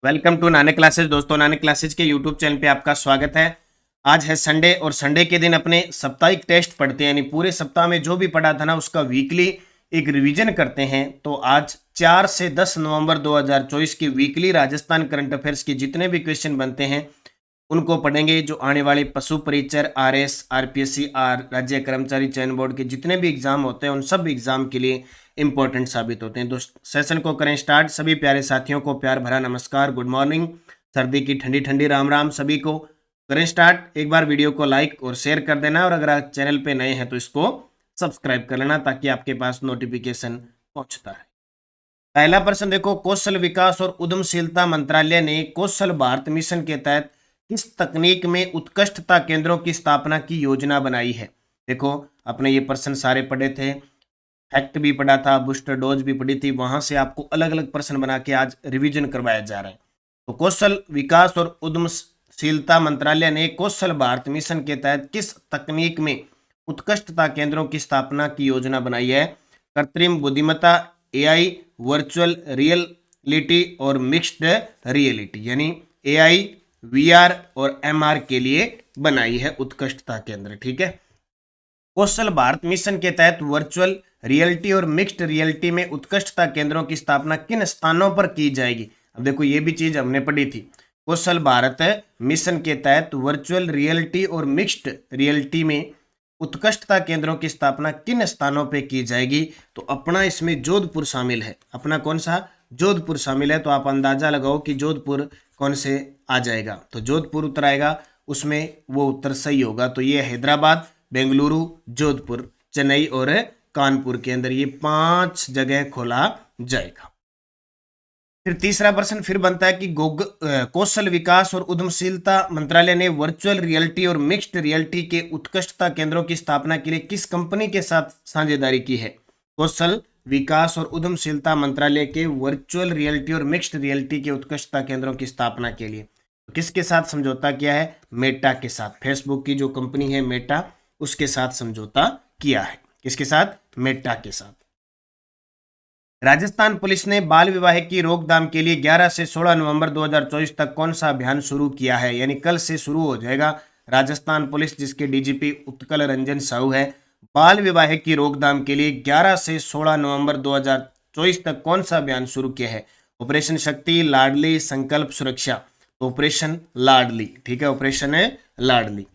Welcome to Nanak classes. दोस्तों, Nanak classes के YouTube channel पे आपका स्वागत है। आज है संडे और संडे के दिन अपने साप्ताहिक टेस्ट पढ़ते हैं, यानी पूरे सप्ताह में जो भी पढ़ा था ना उसका वीकली एक रिवीजन करते हैं। तो आज 4 से 10 नवंबर 2024 की वीकली राजस्थान करंट अफेयर्स के जितने भी क्वेश्चन बनते हैं उनको पढ़ेंगे। जो आने वाले पशु परिचर, आरएस, आरपीएससी, राज्य कर्मचारी चयन बोर्ड के जितने भी एग्जाम होते हैं उन सब एग्जाम के लिए इंपॉर्टेंट साबित होते हैं। दोस्त, सेशन को करें स्टार्ट। सभी प्यारे साथियों को प्यार भरा नमस्कार, गुड मॉर्निंग, सर्दी की ठंडी ठंडी राम राम। सभी को करें स्टार्ट। एक बार वीडियो को लाइक और शेयर कर देना, और अगर आप चैनल पे नए हैं तो इसको सब्सक्राइब कर लेना ताकि आपके पास नोटिफिकेशन पहुंचता है। पहला प्रश्न देखो, कौशल विकास और उद्यमशीलता मंत्रालय ने कौशल भारत मिशन के तहत किस तकनीक में उत्कृष्टता केंद्रों की स्थापना की योजना बनाई है। देखो, अपने ये प्रश्न सारे पढ़े थे, फैक्ट भी पढ़ा था, बूस्टर डोज भी पढ़ी थी, वहां से आपको अलग अलग प्रश्न बना के आज रिवीजन करवाया जा रहा है। तो कौशल विकास और उद्यमशीलता मंत्रालय ने कौशल भारत मिशन के तहत किस तकनीक में उत्कृष्टता केंद्रों की स्थापना की योजना बनाई है। कृत्रिम बुद्धिमत्ता, एआई, वर्चुअल रियलिटी और मिक्स्ड रियलिटी, यानी एआई, वीआर और एमआर के लिए बनाई है उत्कृष्टता केंद्र। ठीक है, कौशल भारत मिशन के तहत वर्चुअल रियलिटी और मिक्स्ड रियलिटी में उत्कृष्टता केंद्रों की स्थापना किन स्थानों पर की जाएगी। अब देखो, ये भी चीज हमने पढ़ी थी। कौशल भारत मिशन के तहत वर्चुअल रियलिटी और मिक्स्ड रियलिटी में उत्कृष्टता केंद्रों की स्थापना किन स्थानों पे की जाएगी। तो अपना इसमें जोधपुर शामिल है। अपना कौन सा? जोधपुर शामिल है। तो आप अंदाजा लगाओ कि जोधपुर कौन से आ जाएगा। तो जोधपुर उत्तर आएगा, उसमें वो उत्तर सही होगा। तो ये हैदराबाद, बेंगलुरु, जोधपुर, चेन्नई और कानपुर के अंदर ये 5 जगह खोला जाएगा। फिर तीसरा प्रश्न फिर बनता है कि कौशल विकास और उद्यमशीलता मंत्रालय ने वर्चुअल रियलिटी और मिक्स्ड रियलिटी के उत्कृष्टता केंद्रों की स्थापना के लिए किस कंपनी के साथ साझेदारी की है। कौशल विकास और उद्यमशीलता मंत्रालय के वर्चुअल रियलिटी और मिक्स्ड रियलिटी के उत्कृष्टता केंद्रों की स्थापना के लिए किसके साथ समझौता किया है? मेटा के साथ। फेसबुक की जो कंपनी है मेटा, उसके साथ समझौता किया है। किसके साथ? मेटा के साथ। राजस्थान पुलिस ने बाल विवाह की रोकथाम के लिए 11 से 16 नवंबर 2024 तक कौन सा अभियान शुरू किया है, यानी कल से शुरू हो जाएगा। राजस्थान पुलिस, जिसके डीजीपी उत्कल रंजन साहू है, बाल विवाह की रोकथाम के लिए 11 से 16 नवंबर 2024 तक कौन सा अभियान शुरू किया है। ऑपरेशन शक्ति, लाडली, संकल्प, सुरक्षा। ऑपरेशन लाडली। ठीक है, ऑपरेशन है लाडली।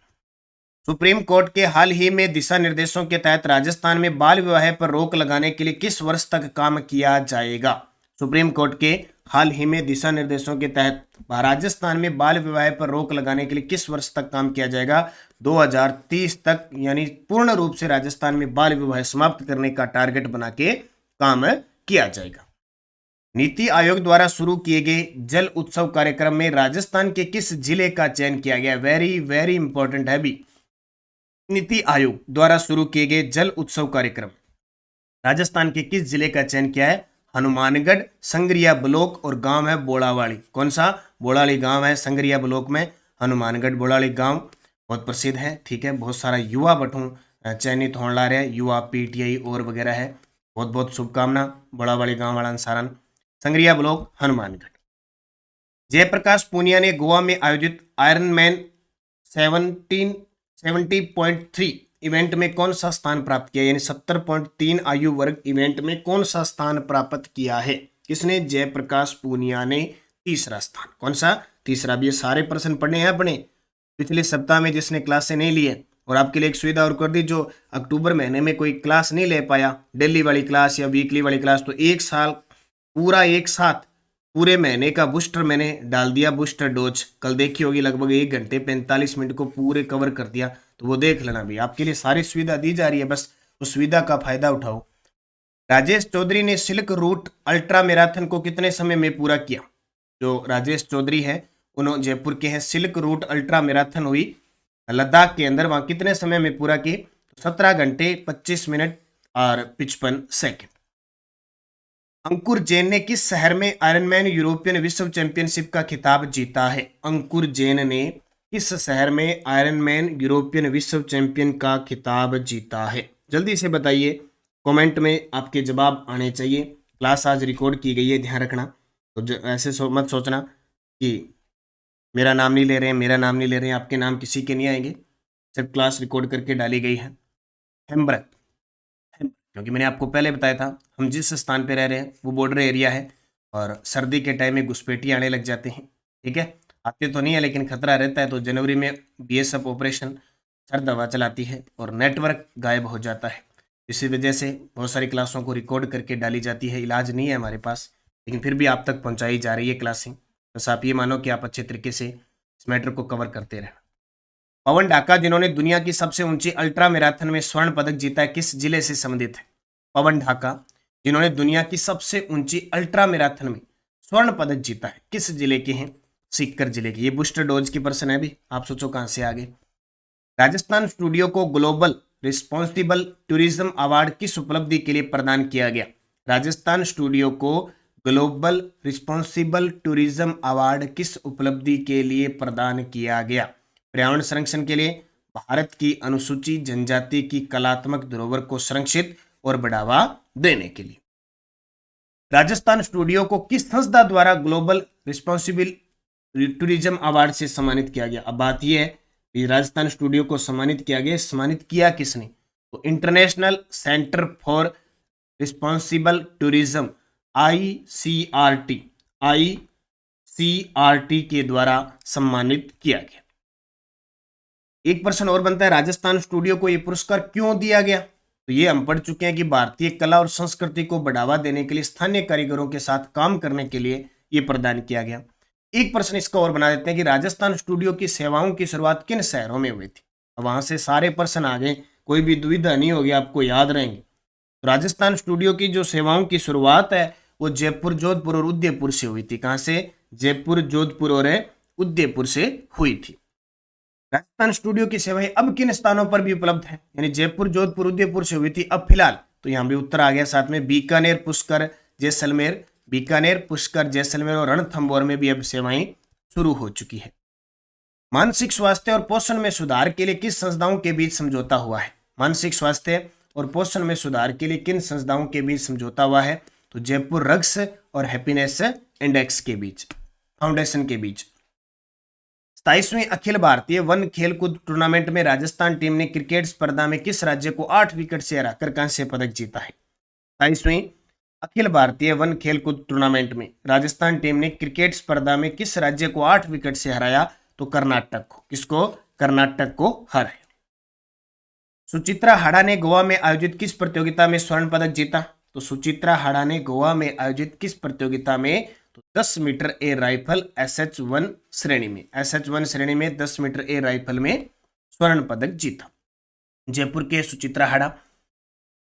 सुप्रीम कोर्ट के हाल ही में दिशा निर्देशों के तहत राजस्थान में बाल विवाह पर रोक लगाने के लिए किस वर्ष तक काम किया जाएगा। सुप्रीम कोर्ट के हाल ही में दिशा निर्देशों के तहत राजस्थान में बाल विवाह पर रोक लगाने के लिए किस वर्ष तक काम किया जाएगा? 2030 तक, यानी पूर्ण रूप से राजस्थान में बाल विवाह समाप्त करने का टारगेट बना के काम किया जाएगा। नीति आयोग द्वारा शुरू किए गए जल उत्सव कार्यक्रम में राजस्थान के किस जिले का चयन किया गया? वेरी वेरी इंपॉर्टेंट है भी। नीति आयोग द्वारा शुरू किए गए जल उत्सव कार्यक्रम राजस्थान के किस जिले का चयन किया है? हनुमानगढ़, संगरिया ब्लॉक और गांव है बोड़ावाड़ी। कौन सा? बोड़ाली गांव है संगरिया ब्लॉक में। हनुमानगढ़ बोड़ाली गांव बहुत प्रसिद्ध है। ठीक है, बहुत सारा युवा बटू चयनित होने ला रहे हैं, युवा पीटीआई और वगैरह है। बहुत बहुत शुभकामना बोड़ावाड़ी गांव वाला सारण, संगरिया ब्लॉक, हनुमानगढ़। जयप्रकाश पूनिया ने गोवा में आयोजित आयरनमैन 70.3 इवेंट में कौन सा स्थान प्राप्त किया, यानी 70.3 आयु वर्ग इवेंट में कौन सा स्थान प्राप्त किया है? किसने? जयप्रकाश पूनिया ने तीसरा स्थान। कौन सा? तीसरा। भी ये सारे प्रश्न पढ़े हैं अपने पिछले सप्ताह में जिसने क्लास से नहीं लिए। और आपके लिए एक सुविधा और कर दी, जो अक्टूबर महीने में कोई क्लास नहीं ले पाया, डेली वाली क्लास या वीकली वाली क्लास, तो एक साल पूरा एक साथ पूरे महीने का बूस्टर मैंने डाल दिया। बूस्टर डोज कल देखी होगी, लगभग 1 घंटे 45 मिनट को पूरे कवर कर दिया। तो वो देख लेना भी, आपके लिए सारी सुविधा दी जा रही है, बस उस सुविधा का फायदा उठाओ। राजेश चौधरी ने सिल्क रूट अल्ट्रा मैराथन को कितने समय में पूरा किया? जो राजेश चौधरी है उन्होंने जयपुर के हैं। सिल्क रूट अल्ट्रा मैराथन हुई लद्दाख के अंदर, वहां कितने समय में पूरा की? 17 घंटे 25 मिनट और 55 सेकेंड। अंकुर जैन ने किस शहर में आयरनमैन यूरोपियन विश्व चैंपियनशिप का खिताब जीता है? अंकुर जैन ने किस शहर में आयरनमैन यूरोपियन विश्व चैंपियन का खिताब जीता है? जल्दी से बताइए, कमेंट में आपके जवाब आने चाहिए। क्लास आज रिकॉर्ड की गई है, ध्यान रखना। तो ऐसे मत सोचना कि मेरा नाम नहीं ले रहे हैं, मेरा नाम नहीं ले रहे हैं, आपके नाम किसी के नहीं आएंगे, सिर्फ क्लास रिकॉर्ड करके डाली गई है। हेम्ब्रक, क्योंकि मैंने आपको पहले बताया था हम जिस स्थान पे रह रहे हैं वो बॉर्डर एरिया है और सर्दी के टाइम में घुसपैठी आने लग जाते हैं। ठीक है, आते तो नहीं है लेकिन खतरा रहता है, तो जनवरी में बीएसएफ ऑपरेशन सर्द हवा चलाती है और नेटवर्क गायब हो जाता है। इसी वजह से बहुत सारी क्लासों को रिकॉर्ड करके डाली जाती है। इलाज नहीं है हमारे पास, लेकिन फिर भी आप तक पहुंचाई जा रही है क्लासें। बस आप ये मानो कि आप अच्छे तरीके से इस मैटर को कवर करते रहे। पवन ढाका जिन्होंने दुनिया की सबसे ऊंची अल्ट्रा मैराथन में स्वर्ण पदक जीता है, किस जिले से संबंधित है? पवन ढाका जिन्होंने दुनिया की सबसे ऊंची अल्ट्रा मैराथन में स्वर्ण पदक जीता है, किस जिले के हैं? सीकर जिले के। ये बूस्टर डोज की पर्सन है भी, आप सोचो कहां से आगे। राजस्थान स्टूडियो को ग्लोबल रिस्पॉन्सिबल टूरिज्म अवार्ड किस उपलब्धि के लिए प्रदान किया गया? राजस्थान स्टूडियो को ग्लोबल रिस्पॉन्सिबल टूरिज्म अवार्ड किस उपलब्धि के लिए प्रदान किया गया? पर्यावरण संरक्षण के लिए, भारत की अनुसूचित जनजाति की कलात्मक धरोहर को संरक्षित और बढ़ावा देने के लिए। राजस्थान स्टूडियो को किस संस्था द्वारा ग्लोबल रिस्पॉन्सिबल टूरिज्म अवार्ड से सम्मानित किया गया? अब बात यह है कि राजस्थान स्टूडियो को सम्मानित किया गया, सम्मानित किया किसने? तो international centre for responsible tourism ICRT के द्वारा सम्मानित किया गया। एक प्रश्न और बनता है, राजस्थान स्टूडियो को यह पुरस्कार क्यों दिया गया? तो ये हम पढ़ चुके हैं कि भारतीय कला और संस्कृति को बढ़ावा देने के लिए स्थानीय कारीगरों के साथ काम करने के लिए यह प्रदान किया गया। एक प्रश्न इसका और बना देते हैं कि राजस्थान स्टूडियो की सेवाओं की शुरुआत किन शहरों में हुई थी? वहां से सारे प्रश्न आ गए, कोई भी दुविधा नहीं होगी, आपको याद रहेंगे। तो राजस्थान स्टूडियो की जो सेवाओं की शुरुआत है वो जयपुर, जोधपुर और उदयपुर से हुई थी। कहां से? जयपुर, जोधपुर और उदयपुर से हुई थी। राजस्थान स्टूडियो की सेवाएं अब किन स्थानों पर भी उपलब्ध है? यानी जयपुर, जोधपुर, उदयपुर से हुई थी, अब फिलहाल तो यहाँ भी उत्तर आ गया साथ में, बीकानेर, पुष्कर, जैसलमेर, बीकानेर, पुष्कर, जैसलमेर और रणथंभौर में भी अब सेवाएं शुरू हो चुकी है। मानसिक स्वास्थ्य और पोषण में सुधार के लिए किस संस्थाओं के बीच समझौता हुआ है? मानसिक स्वास्थ्य और पोषण में सुधार के लिए किन संस्थाओं के बीच समझौता हुआ है? तो जयपुर रग्स और हैप्पीनेस इंडेक्स के बीच, फाउंडेशन के बीच। 27वीं अखिल भारतीय वन खेलकूद टूर्नामेंट में राजस्थान टीम ने क्रिकेट स्पर्धा में किस राज्य को 8 विकेट से हराकर कांस्य पदक जीता है? 27वीं अखिल भारतीय वन खेलकूद टूर्नामेंट में राजस्थान टीम ने क्रिकेट स्पर्धा में किस राज्य को 8 विकेट से हराया? तो कर्नाटक को। किसको? कर्नाटक को हराया। सुचित्रा हाड़ा ने गोवा में आयोजित किस प्रतियोगिता में स्वर्ण पदक जीता? तो सुचित्रा हाड़ा ने गोवा में आयोजित किस प्रतियोगिता में? तो 10 मीटर एयर राइफल SH1 श्रेणी में, SH1 श्रेणी में 10 मीटर एयर राइफल में स्वर्ण पदक जीता जयपुर के सुचित्रा हाड़ा।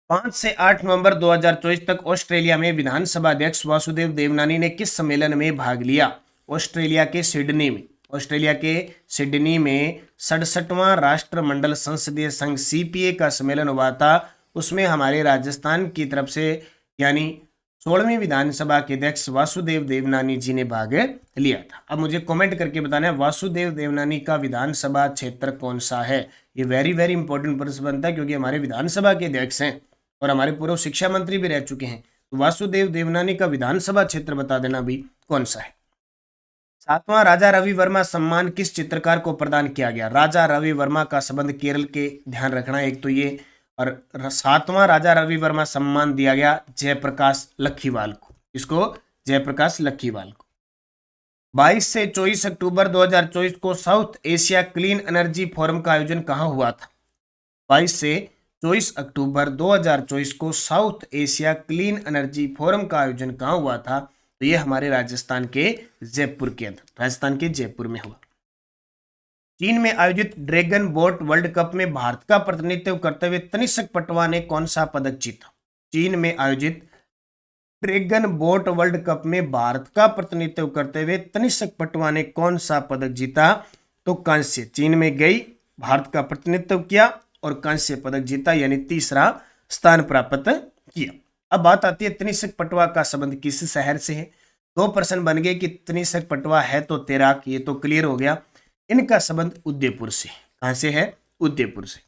5 से 8 नवंबर 2024 तक ऑस्ट्रेलिया में विधानसभा अध्यक्ष वासुदेव देवनानी ने किस सम्मेलन में भाग लिया? ऑस्ट्रेलिया के सिडनी में। ऑस्ट्रेलिया के सिडनी में 67वां राष्ट्रमंडल संसदीय संघ CPA का सम्मेलन हुआ था। उसमें हमारे राजस्थान की तरफ से यानी 16वीं विधानसभा के अध्यक्ष वासुदेव देवनानी जी ने भाग लिया था। अब मुझे कमेंट करके बताना है वासुदेव देवनानी का विधानसभा क्षेत्र कौन सा है। ये वेरी वेरी इंपॉर्टेंट प्रश्न बनता है क्योंकि हमारे विधानसभा के अध्यक्ष हैं और हमारे पूर्व शिक्षा मंत्री भी रह चुके हैं। तो वासुदेव देवनानी का विधानसभा क्षेत्र बता देना भी कौन सा है। 7वां राजा रवि वर्मा सम्मान किस चित्रकार को प्रदान किया गया? राजा रवि वर्मा का संबंध केरल के, ध्यान रखना एक तो ये, और 7वां राजा रवि वर्मा सम्मान दिया गया जयप्रकाश लखीवाल को। इसको? जयप्रकाश लखीवाल को। 22 से 24 अक्टूबर 2024 को south Asia clean energy forum का आयोजन कहां हुआ था? 22 से 24 अक्टूबर 2024 को south Asia clean energy forum का आयोजन कहां हुआ था? तो ये हमारे राजस्थान के जयपुर के अंदर, राजस्थान के जयपुर में हुआ। चीन में आयोजित ड्रैगन बोट वर्ल्ड कप में भारत का प्रतिनिधित्व करते हुए तनिष्क पटवा ने कौन सा पदक जीता? चीन में आयोजित ड्रैगन बोट वर्ल्ड कप में भारत का प्रतिनिधित्व करते हुए तनिष्क पटवा ने कौन सा पदक जीता? तो कांस्य। चीन में गई, भारत का प्रतिनिधित्व किया और कांस्य पदक जीता, यानी तीसरा स्थान प्राप्त किया। अब बात आती है तनिष्क पटवा का संबंध किस शहर से है। 2 प्रश्न बन गए कि तनिष्क पटवा है तो तैराक, ये तो क्लियर हो गया। इनका संबंध उदयपुर से। कहां से है? उदयपुर से।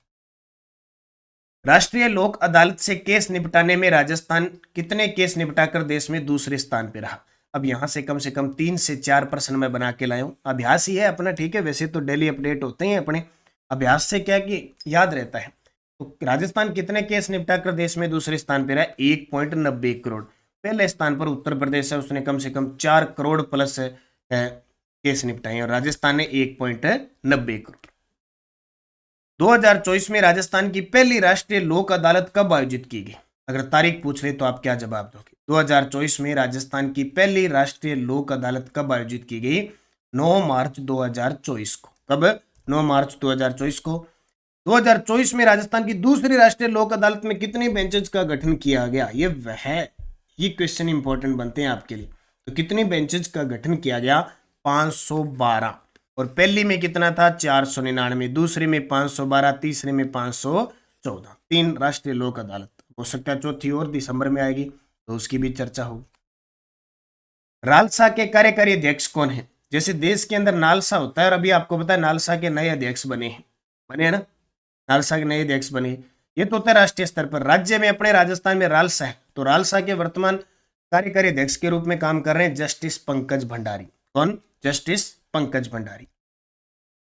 राष्ट्रीय लोक अदालत से केस निपटाने में राजस्थान कितने केस निपटाकर देश में दूसरे स्थान पर रहा? अब यहाँ से कम 3 से 4 प्रश्न मैं बना के लाया हूँ। अभ्यास ही है अपना, ठीक है, वैसे तो डेली अपडेट होते हैं अपने। अभ्यास से क्या कि याद रहता है। तो राजस्थान कितने केस निपटा कर देश में दूसरे स्थान पर रहा है? 1.90 करोड़। पहले स्थान पर उत्तर प्रदेश है, उसने कम से कम 4 करोड़ प्लस केस निपटाए और राजस्थान ने 1.90 करोड़। 2024 में राजस्थान की पहली राष्ट्रीय लोक अदालत कब आयोजित की गई? अगर तारीख पूछ ले तो आप क्या जवाब दोगे? 2024 में राजस्थान की पहली राष्ट्रीय लोक अदालत कब आयोजित की गई? 9 मार्च 2024 को। कब? 9 मार्च 2024 को। 2024 में राजस्थान की दूसरी राष्ट्रीय लोक अदालत में कितनी बेंचेज का गठन किया गया? ये क्वेश्चन इंपॉर्टेंट बनते हैं आपके लिए। तो कितनी बेंचेज का गठन किया गया? 512। और पहली में कितना था? 499, दूसरी में 512, तीसरे में 514। 3 राष्ट्रीय लोक अदालत। हो सकता है चौथी और दिसंबर में आएगी, तो उसकी भी चर्चा होगी। रालसा के कार्यकारी अध्यक्ष कौन है? जैसे देश के अंदर नालसा होता है और अभी आपको पता है नालसा के नए अध्यक्ष बने हैं ना, नालसा के नए अध्यक्ष बने। ये तो होता है राष्ट्रीय स्तर पर। राज्य में अपने राजस्थान में रालसा है, तो रालसा के वर्तमान कार्यकारी अध्यक्ष के रूप में काम कर रहे हैं जस्टिस पंकज भंडारी। कौन? जस्टिस पंकज भंडारी।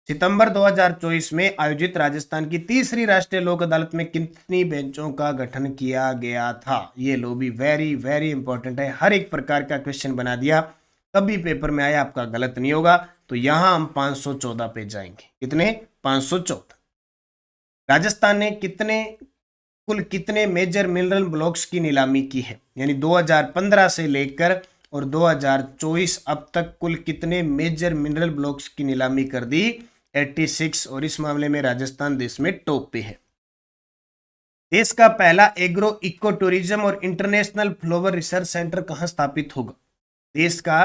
सितंबर 2024 में आयोजित राजस्थान की तीसरी राष्ट्रीय लोक अदालत में कितनी बेंचों का गठन किया गया था? ये लो भी वेरी वेरी इंपॉर्टेंट है। हर एक प्रकार का क्वेश्चन बना दिया, कभी पेपर में आया आपका गलत नहीं होगा। तो यहां हम 514 पे जाएंगे। कितने? 514। राजस्थान ने कुल कितने मेजर मिनरल ब्लॉक्स की नीलामी की है? यानी 2015 से लेकर और 2024 अब तक कुल कितने मेजर मिनरल ब्लॉक्स की नीलामी कर दी? 86। और इस मामले में राजस्थान देश में टॉप पे है। देश का पहला एग्रो इको टूरिज्म और इंटरनेशनल फ्लावर रिसर्च सेंटर कहां स्थापित होगा? देश का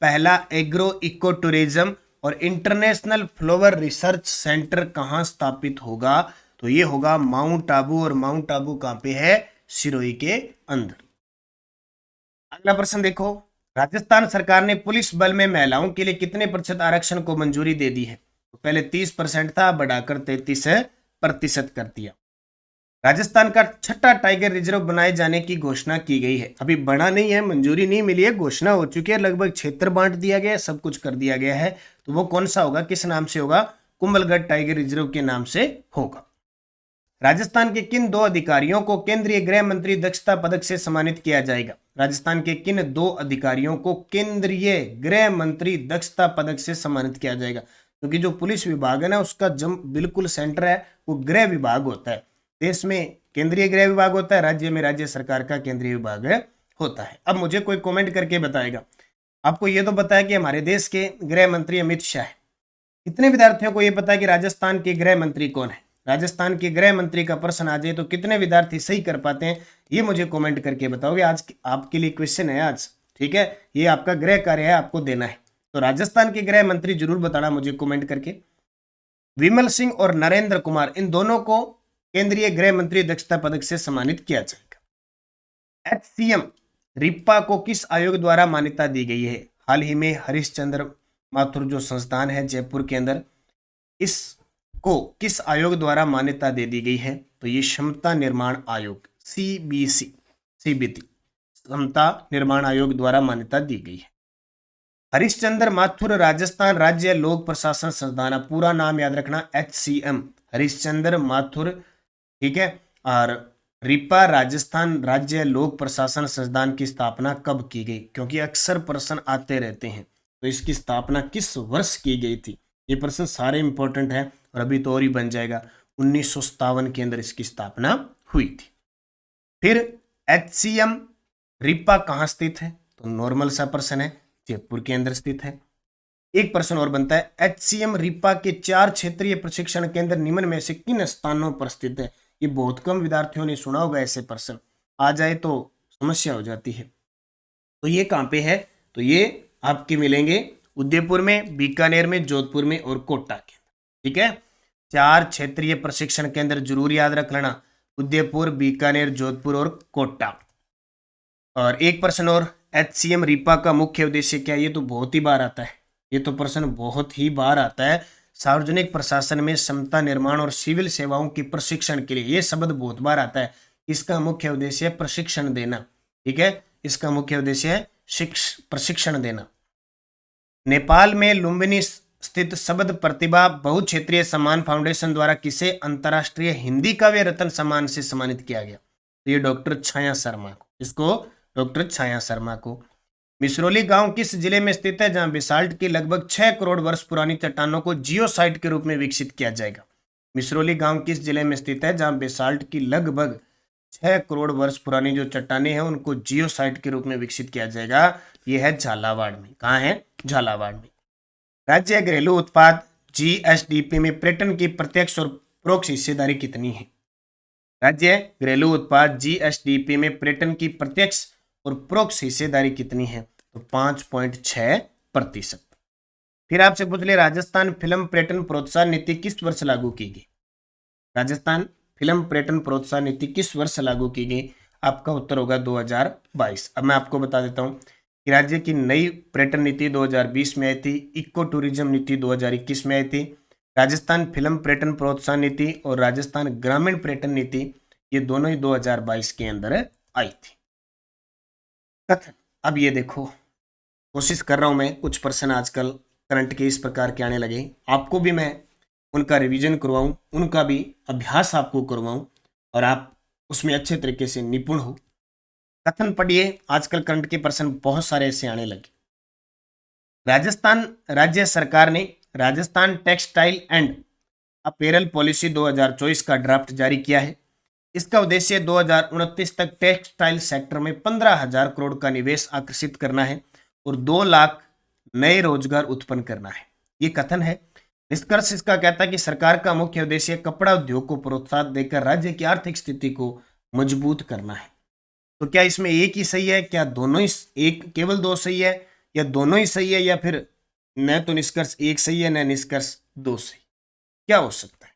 पहला एग्रो इको टूरिज्म और इंटरनेशनल फ्लावर रिसर्च सेंटर कहां स्थापित होगा? तो ये होगा माउंट आबू। और माउंट आबू कहां पे है? सिरोही के अंदर। अगला प्रश्न देखो, राजस्थान सरकार ने पुलिस बल में महिलाओं के लिए कितने प्रतिशत आरक्षण को मंजूरी दे दी है? तो पहले 30% था, बढ़ाकर 33% कर दिया। राजस्थान का छठा टाइगर रिजर्व बनाए जाने की घोषणा की गई है। अभी बना नहीं है, मंजूरी नहीं मिली है, घोषणा हो चुकी है, लगभग क्षेत्र बांट दिया गया है, सब कुछ कर दिया गया है। तो वो कौन सा होगा? किस नाम से होगा? कुंभलगढ़ टाइगर रिजर्व के नाम से होगा। राजस्थान के किन 2 अधिकारियों को केंद्रीय गृह मंत्री दक्षता पदक से सम्मानित किया जाएगा? राजस्थान के किन 2 अधिकारियों को केंद्रीय गृह मंत्री दक्षता पदक से सम्मानित किया जाएगा? क्योंकि जो पुलिस विभाग है ना, उसका बिल्कुल सेंटर है वो गृह विभाग होता है। देश में केंद्रीय गृह विभाग होता है, राज्य में राज्य सरकार का केंद्रीय विभाग होता है। अब मुझे कोई कमेंट करके बताएगा, आपको ये तो पता है कि हमारे देश के गृह मंत्री अमित शाह है। कितने विद्यार्थियों को ये पता है कि राजस्थान के गृह मंत्री कौन है? राजस्थान के गृह मंत्री का प्रश्न आ जाए तो कितने विद्यार्थी सही कर पाते हैं? ये मुझे कमेंट करके बताओगे। आज आपके लिए क्वेश्चन है आज, ठीक है, ये आपका गृह कार्य है, आपको देना है। तो राजस्थान के गृह मंत्री जरूर बताना मुझे कमेंट करके। विमल सिंह और नरेंद्र कुमार, इन दोनों को केंद्रीय गृह मंत्री दक्षता पदक से सम्मानित किया जाएगा। HCM रिप्पा को किस आयोग द्वारा मान्यता दी गई है? हाल ही में हरिश्चंद्र माथुर जो संस्थान है जयपुर के अंदर, इसको किस आयोग द्वारा मान्यता दे दी गई है? तो ये क्षमता निर्माण आयोग CBT क्षमता निर्माण आयोग द्वारा मान्यता दी गई है। हरिश्चंद्र माथुर राजस्थान राज्य लोक प्रशासन संस्थान, पूरा नाम याद रखना HCM, हरिश्चंद्र माथुर, ठीक है। और रिप्पा राजस्थान राज्य लोक प्रशासन संस्थान की स्थापना कब की गई? क्योंकि अक्सर प्रश्न आते रहते हैं, तो इसकी स्थापना किस वर्ष की गई थी? ये प्रश्न सारे इंपॉर्टेंट है और अभी तो और ही बन जाएगा। 1957 के अंदर इसकी स्थापना हुई थी। फिर HCM रिप्पा कहाँ स्थित है? तो नॉर्मल सा प्रश्न है, जयपुर के अंदर स्थित है। एक प्रश्न और बनता है, HCM रिप्पा के 4 क्षेत्रीय प्रशिक्षण केंद्र निम्न में से किन स्थानों पर स्थित है? ये बहुत कम विद्यार्थियों ने सुना होगा, ऐसे प्रश्न आ जाए तो समस्या हो जाती है। तो ये कहाँ पे है? तो ये आपके मिलेंगे उदयपुर में, बीकानेर में, जोधपुर में और कोटा के अंदर, ठीक है। 4 क्षेत्रीय प्रशिक्षण केंद्र जरूर याद रख लेना, उदयपुर, बीकानेर, जोधपुर और कोटा। और एक प्रश्न और, HCM रिप्पा का मुख्य उद्देश्य क्या है? ये तो बहुत ही बार आता है, ये तो प्रश्न बहुत ही बार आता है। सार्वजनिक प्रशासन में क्षमता निर्माण और सिविल सेवाओं की प्रशिक्षण के लिए, ये शब्द बहुत बार आता है। इसका मुख्य उद्देश्य है प्रशिक्षण देना, ठीक है, इसका मुख्य उद्देश्य है प्रशिक्षण देना। नेपाल में लुम्बिनी स्थित शब्द प्रतिभा बहुक्षेत्रीय सम्मान फाउंडेशन द्वारा किसे अंतर्राष्ट्रीय हिंदी काव्य रत्न सम्मान से सम्मानित किया गया? तो ये डॉक्टर छाया शर्मा को। इसको डॉक्टर छाया शर्मा को। मिसरोली गांव किस जिले में स्थित है जहां बेसाल्ट की लगभग 6 करोड़ वर्ष पुरानी चट्टानों को जियो साइट के रूप में विकसित किया जाएगा? मिसरोली गांव किस जिले में स्थित है जहां बेसाल्ट की लगभग 6 करोड़ वर्ष पुरानी जो चट्टानें हैं उनको जियो साइट के रूप में विकसित किया जाएगा? यह है झालावाड़ में। कहाँ है? झालावाड़ में। राज्य घरेलू उत्पाद जीएसडीपी में पर्यटन की प्रत्यक्ष और परोक्ष हिस्सेदारी कितनी है? राज्य घरेलू उत्पाद जीएसडीपी में पर्यटन की प्रत्यक्ष और परोक्ष हिस्सेदारी कितनी है? तो 5.6%। फिर आपसे पूछ ले, राजस्थान फिल्म पर्यटन प्रोत्साहन नीति किस वर्ष लागू की गई? राजस्थान फिल्म पर्यटन प्रोत्साहन नीति किस वर्ष लागू की गई? आपका उत्तर होगा 2022। अब मैं आपको बता देता हूं कि राज्य की नई पर्यटन नीति 2020 में आई थी, इको टूरिज्म नीति 2021 में आई थी, राजस्थान फिल्म पर्यटन प्रोत्साहन नीति और राजस्थान ग्रामीण पर्यटन नीति ये दोनों ही 2022 के अंदर आई थी। कथन, अब ये देखो, कोशिश कर रहा हूं मैं, कुछ प्रश्न आजकल करंट के इस प्रकार के आने लगे, आपको भी मैं उनका रिवीजन करवाऊं, उनका भी अभ्यास आपको करवाऊं और आप उसमें अच्छे तरीके से निपुण हो। कथन पढ़िए, आजकल करंट के प्रश्न बहुत सारे ऐसे आने लगे। राजस्थान राज्य सरकार ने Rajasthan textile and apparel policy 2024 का ड्राफ्ट जारी किया है। इसका उद्देश्य 2029 तक टेक्सटाइल सेक्टर में 15,000 करोड़ का निवेश आकर्षित करना है और 2 लाख नए रोजगार उत्पन्न करना है। ये कथन है। निष्कर्ष इसका कहता है कि सरकार का मुख्य उद्देश्य कपड़ा उद्योग को प्रोत्साहन देकर राज्य की आर्थिक स्थिति को मजबूत करना है। तो क्या इसमें एक ही सही है? क्या दोनों ही एक, केवल 2 सही है, या दोनों ही सही है, या फिर न तो निष्कर्ष एक सही है न निष्कर्ष 2 सही? क्या हो सकता है?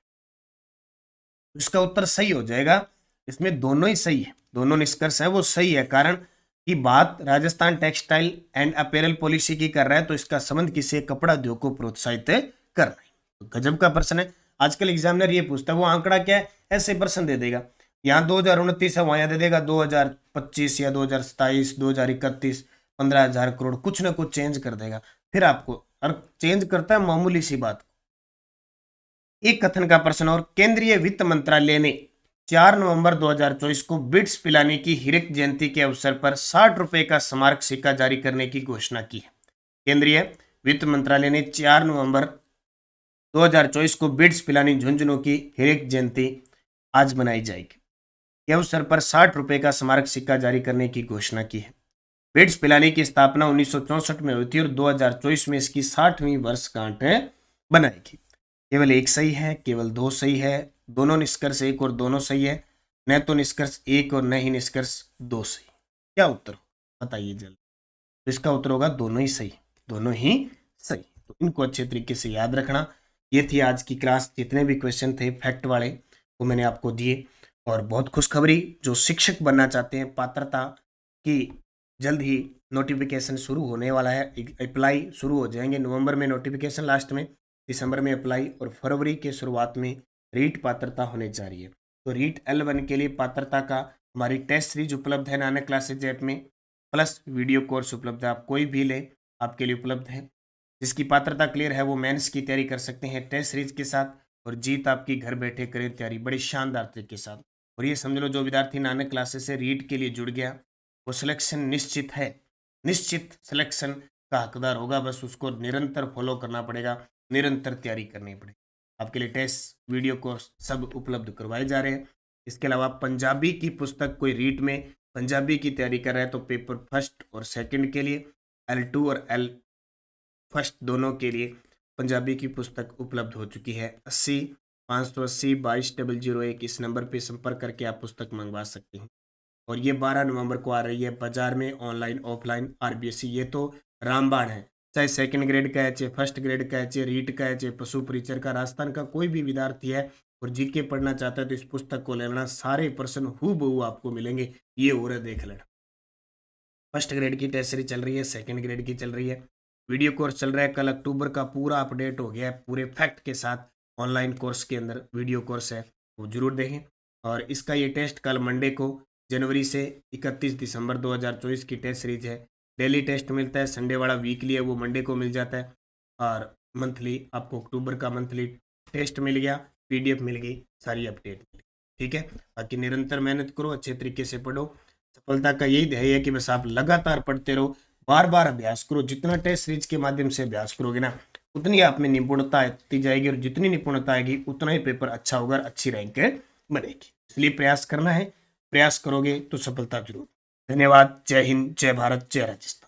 इसका उत्तर सही हो जाएगा, इसमें दोनों ही सही है, दोनों निष्कर्ष है वो सही है। कारण की बात Rajasthan textile and apparel policy की कर रहा है, तो इसका संबंध किसी कपड़ा उद्योग को प्रोत्साहित करना है। तो गजब का प्रश्न है। आजकल एग्जामिनर ये पूछता है, वो आंकड़ा क्या है, ऐसे प्रश्न दे देगा। यहाँ 2029 है, वहां यहाँ दे देगा 2025 या 2027, 2031, 15,000 करोड़, कुछ ना कुछ चेंज कर देगा। फिर आपको, और चेंज करता है मामूली सी बात। एक कथन का प्रश्न और, केंद्रीय वित्त मंत्रालय ने 4 नवंबर 2024 को बिट्स पिलानी की हीरक जयंती के अवसर पर 60 रुपए का स्मारक सिक्का जारी करने की घोषणा की है। केंद्रीय वित्त मंत्रालय ने 4 नवंबर 2024 को बिट्स पिलानी झुंझुनू की हीरक जयंती आज मनाई जाएगी के अवसर पर 60 रुपए का स्मारक सिक्का जारी करने की घोषणा की है। बिट्स पिलानी की स्थापना 1964 में हुई थी और 2024 में इसकी 60वीं वर्षगांठ बनाएगी। केवल एक सही है, केवल 2 सही है, दोनों निष्कर्ष एक और दोनों सही है, न तो निष्कर्ष एक और न ही निष्कर्ष 2 सही। क्या उत्तर हो बताइए जल्दी? तो इसका उत्तर होगा दोनों ही सही, दोनों ही सही। तो इनको अच्छे तरीके से याद रखना। ये थी आज की क्लास। जितने भी क्वेश्चन थे फैक्ट वाले वो मैंने आपको दिए। और बहुत खुशखबरी, जो शिक्षक बनना चाहते हैं, पात्रता की जल्द ही नोटिफिकेशन शुरू होने वाला है, अप्लाई शुरू हो जाएंगे। नवंबर में नोटिफिकेशन लास्ट में, दिसंबर में अप्लाई और फरवरी के शुरुआत में रीट पात्रता होने जा रही है। तो रीट L1 के लिए पात्रता का हमारी टेस्ट सीरीज उपलब्ध है नानक क्लासेज ऐप में, प्लस वीडियो कोर्स उपलब्ध है। आप कोई भी ले, आपके लिए उपलब्ध है। जिसकी पात्रता क्लियर है वो मेंस की तैयारी कर सकते हैं टेस्ट सीरीज के साथ, और जीत आपकी घर बैठे करें तैयारी बड़ी शानदार तरीके के साथ। और ये समझ लो, जो विद्यार्थी नानक क्लासेस से रीट के लिए जुड़ गया वो सिलेक्शन निश्चित है, निश्चित सिलेक्शन का हकदार होगा। बस उसको निरंतर फॉलो करना पड़ेगा, निरंतर तैयारी करनी पड़ेगी। आपके लिए टेस्ट, वीडियो कोर्स सब उपलब्ध करवाए जा रहे हैं। इसके अलावा पंजाबी की पुस्तक, कोई रीट में पंजाबी की तैयारी कर रहा है तो पेपर फर्स्ट और सेकंड के लिए, L2 और L फर्स्ट दोनों के लिए पंजाबी की पुस्तक उपलब्ध हो चुकी है। 80 580 22 001 इस नंबर पर संपर्क करके आप पुस्तक मंगवा सकते हैं। और ये 12 नवंबर को आ रही है बाजार में, ऑनलाइन ऑफलाइन RBSC। ये तो रामबाण है, चाहे सेकंड ग्रेड का है, चाहे फर्स्ट ग्रेड का है, चाहे रीट का है, चाहे पशु परिचर का। राजस्थान का कोई भी विद्यार्थी है और जीके पढ़ना चाहता है तो इस पुस्तक को लेना, सारे प्रश्न हूबहू आपको मिलेंगे। ये हो रहा देख लेना। फर्स्ट ग्रेड की टेस्ट सीरीज चल रही है, सेकंड ग्रेड की चल रही है, वीडियो कोर्स चल रहा है। कल अक्टूबर का पूरा अपडेट हो गया है पूरे फैक्ट के साथ। ऑनलाइन कोर्स के अंदर वीडियो कोर्स है, वो जरूर देखें। और इसका ये टेस्ट कल मंडे को, जनवरी से 31 दिसंबर 2024 की टेस्ट सीरीज है, डेली टेस्ट मिलता है, संडे वाला वीकली है वो मंडे को मिल जाता है, और मंथली आपको अक्टूबर का मंथली टेस्ट मिल गया, पीडीएफ मिल गई, सारी अपडेट मिल गई। ठीक है, बाकी निरंतर मेहनत करो, अच्छे तरीके से पढ़ो। सफलता का यही ध्येय है कि बस आप लगातार पढ़ते रहो, बार बार अभ्यास करो। जितना टेस्ट सीरीज के माध्यम से अभ्यास करोगे ना, उतनी आप में निपुणता आती जाएगी, और जितनी निपुणता आएगी उतना ही पेपर अच्छा होगा, अच्छी रैंक बनेगी। इसलिए प्रयास करना है, प्रयास करोगे तो सफलता जरूर। धन्यवाद। जय हिंद, जय भारत, जय राजस्थान।